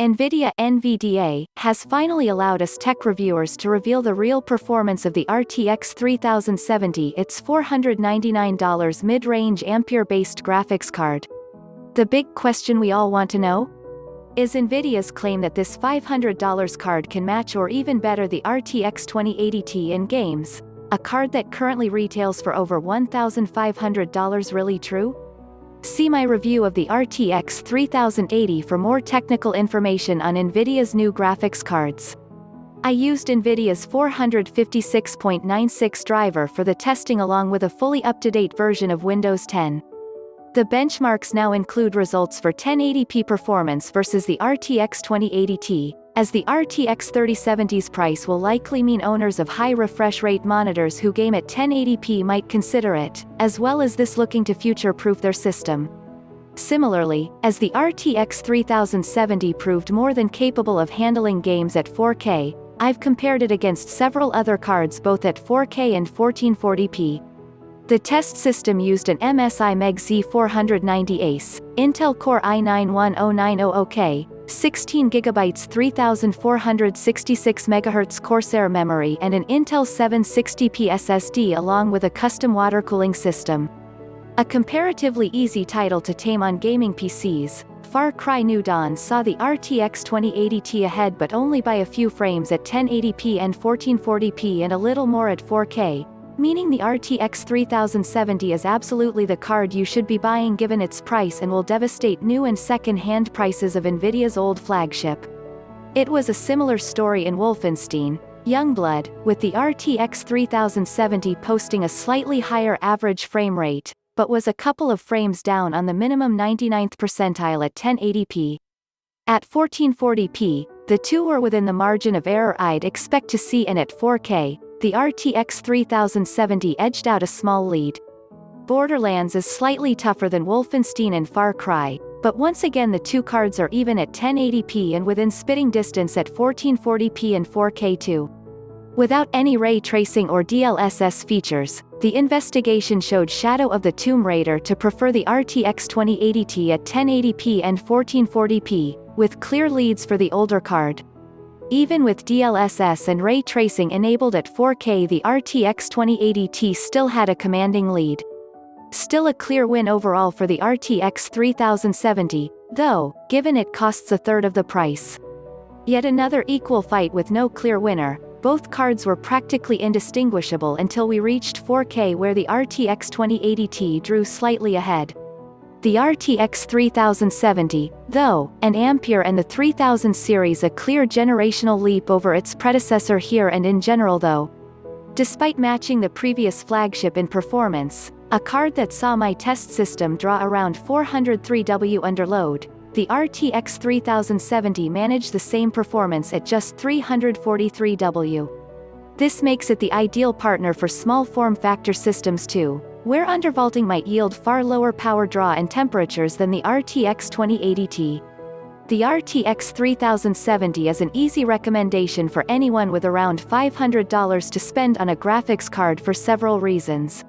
NVIDIA NVDA has finally allowed us tech reviewers to reveal the real performance of the RTX 3070, its $499 mid-range Ampere-based graphics card. The big question we all want to know? Is NVIDIA's claim that this $500 card can match or even better the RTX 2080 Ti in games, a card that currently retails for over $1,500, really true? See my review of the RTX 3080 for more technical information on NVIDIA's new graphics cards. I used NVIDIA's 456.96 driver for the testing along with a fully up-to-date version of Windows 10. The benchmarks now include results for 1080p performance versus the RTX 2080 Ti, as the RTX 3070's price will likely mean owners of high refresh rate monitors who game at 1080p might consider it, as well as this looking to future-proof their system. Similarly, as the RTX 3070 proved more than capable of handling games at 4K, I've compared it against several other cards both at 4K and 1440p. The test system used an MSI MEG Z490 Ace, Intel Core i9-10900K, 16GB 3466 MHz Corsair memory and an Intel 760p SSD along with a custom watercooling system. A comparatively easy title to tame on gaming PCs, Far Cry New Dawn saw the RTX 2080 Ti ahead but only by a few frames at 1080p and 1440p and a little more at 4K, meaning the RTX 3070 is absolutely the card you should be buying given its price and will devastate new and second-hand prices of Nvidia's old flagship. It was a similar story in Wolfenstein, Youngblood, with the RTX 3070 posting a slightly higher average frame rate, but was a couple of frames down on the minimum 99th percentile at 1080p. At 1440p, the two were within the margin of error I'd expect to see, and at 4K, the RTX 3070 edged out a small lead. Borderlands is slightly tougher than Wolfenstein and Far Cry, but once again the two cards are even at 1080p and within spitting distance at 1440p and 4K too. Without any ray tracing or DLSS features, the investigation showed Shadow of the Tomb Raider to prefer the RTX 2080 Ti at 1080p and 1440p, with clear leads for the older card. Even with DLSS and ray tracing enabled at 4K, the RTX 2080 Ti still had a commanding lead. Still a clear win overall for the RTX 3070, though, given it costs a third of the price. Yet another equal fight with no clear winner. Both cards were practically indistinguishable until we reached 4K, where the RTX 2080 Ti drew slightly ahead. The RTX 3070, though, and Ampere and the 3000 series a clear generational leap over its predecessor here and in general though. Despite matching the previous flagship in performance, a card that saw my test system draw around 403W under load, the RTX 3070 managed the same performance at just 343W. This makes it the ideal partner for small form factor systems too, where undervolting might yield far lower power draw and temperatures than the RTX 2080 Ti. The RTX 3070 is an easy recommendation for anyone with around $500 to spend on a graphics card for several reasons.